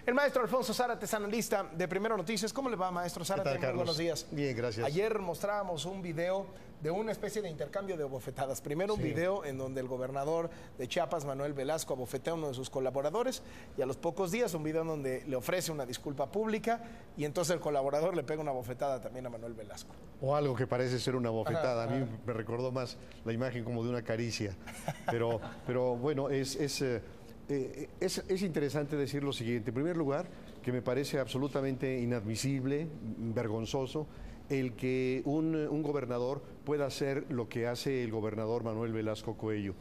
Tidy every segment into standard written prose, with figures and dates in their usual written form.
El maestro Alfonso Zárate es analista de Primero Noticias. ¿Cómo le va, maestro Zárate? ¿Qué tal, Carlos? Buenos días. Bien, gracias. Ayer mostrábamos un video de una especie de intercambio de bofetadas. Primero un video en donde el gobernador de Chiapas, Manuel Velasco, abofetea a uno de sus colaboradores, y a los pocos días un video en donde le ofrece una disculpa pública y entonces el colaborador le pega una bofetada también a Manuel Velasco. O algo que parece ser una bofetada. A mí me recordó más la imagen como de una caricia. Pero bueno, es interesante decir lo siguiente. En primer lugar, que me parece absolutamente inadmisible, vergonzoso, el que un gobernador pueda hacer lo que hace el gobernador Manuel Velasco Coello.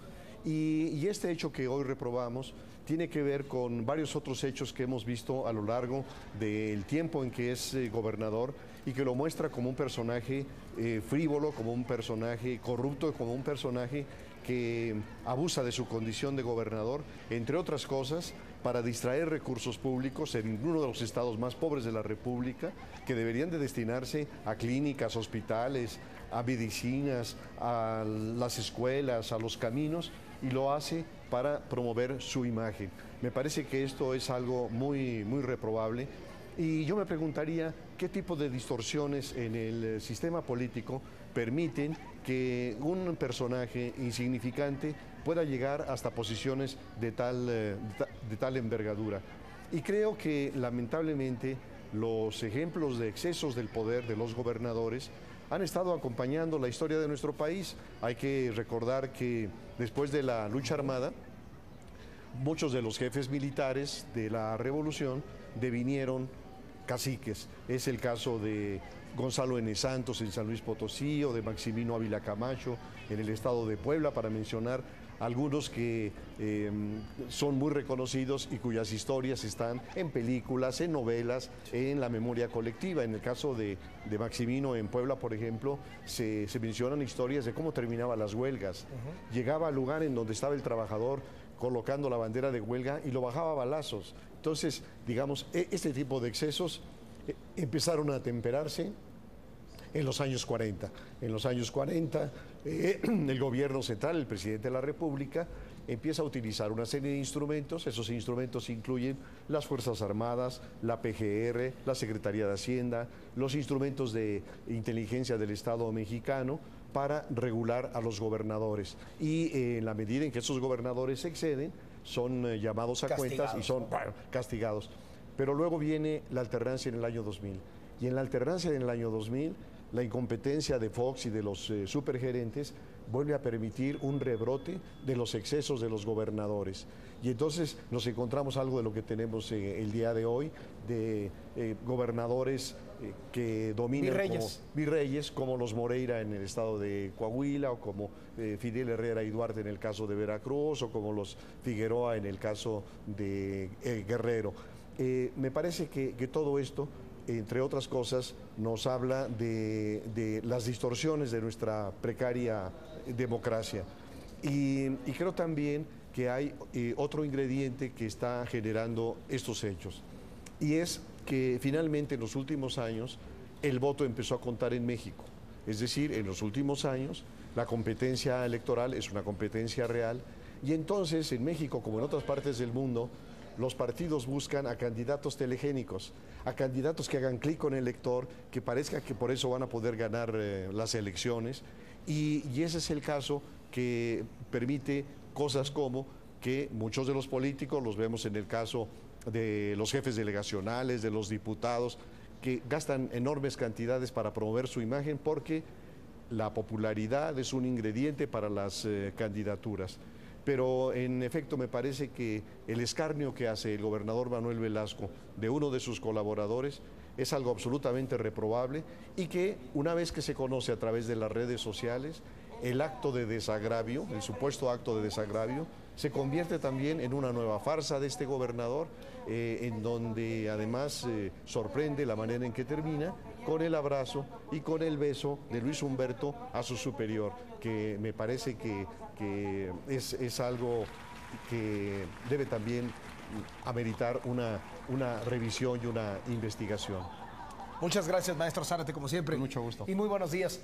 Y este hecho que hoy reprobamos tiene que ver con varios otros hechos que hemos visto a lo largo del tiempo en que es gobernador, y que lo muestra como un personaje frívolo, como un personaje corrupto, como un personaje que abusa de su condición de gobernador, entre otras cosas, para distraer recursos públicos en uno de los estados más pobres de la República, que deberían de destinarse a clínicas, hospitales, a medicinas, a las escuelas, a los caminos, y lo hace para promover su imagen. Me parece que esto es algo muy reprobable. Y yo me preguntaría qué tipo de distorsiones en el sistema político permiten que un personaje insignificante pueda llegar hasta posiciones de tal envergadura. Y creo que lamentablemente los ejemplos de excesos del poder de los gobernadores han estado acompañando la historia de nuestro país. Hay que recordar que después de la lucha armada, muchos de los jefes militares de la revolución devinieron caciques. Es el caso de Gonzalo N. Santos en San Luis Potosí, o de Maximino Ávila Camacho en el estado de Puebla, para mencionar algunos que son muy reconocidos y cuyas historias están en películas, en novelas, en la memoria colectiva. En el caso de Maximino en Puebla, por ejemplo, se mencionan historias de cómo terminaban las huelgas. Llegaba al lugar en donde estaba el trabajador colocando la bandera de huelga y lo bajaba a balazos. Entonces, digamos, este tipo de excesos empezaron a temperarse en los años 40. En los años 40, el gobierno central, el presidente de la República, empieza a utilizar una serie de instrumentos. Esos instrumentos incluyen las Fuerzas Armadas, la PGR, la Secretaría de Hacienda, los instrumentos de inteligencia del Estado mexicano, para regular a los gobernadores. Y en la medida en que esos gobernadores exceden, son llamados a cuentas y son castigados. Pero luego viene la alternancia en el año 2000. Y en la alternancia en el año 2000, la incompetencia de Fox y de los supergerentes vuelve a permitir un rebrote de los excesos de los gobernadores. Y entonces nos encontramos algo de lo que tenemos el día de hoy, de gobernadores que dominan como virreyes, como los Moreira en el estado de Coahuila, o como Fidel Herrera y Duarte en el caso de Veracruz, o como los Figueroa en el caso de Guerrero. Me parece que todo esto, entre otras cosas, nos habla de las distorsiones de nuestra precaria democracia. Y creo también que hay otro ingrediente que está generando estos hechos, y es que finalmente en los últimos años el voto empezó a contar en México. Es decir, en los últimos años la competencia electoral es una competencia real, y entonces en México, como en otras partes del mundo, los partidos buscan a candidatos telegénicos, a candidatos que hagan clic con el elector, que parezca que por eso van a poder ganar las elecciones, y ese es el caso que permite cosas como que muchos de los políticos, los vemos en el caso de los jefes delegacionales, de los diputados, que gastan enormes cantidades para promover su imagen, porque la popularidad es un ingrediente para las candidaturas. Pero en efecto me parece que el escarnio que hace el gobernador Manuel Velasco de uno de sus colaboradores es algo absolutamente reprobable, y que una vez que se conoce a través de las redes sociales, el acto de desagravio, el supuesto acto de desagravio, se convierte también en una nueva farsa de este gobernador, en donde además sorprende la manera en que termina, con el abrazo y con el beso de Luis Humberto a su superior, que me parece que es algo que debe también ameritar una revisión y una investigación. Muchas gracias, maestro Zárate, como siempre. Con mucho gusto. Y muy buenos días.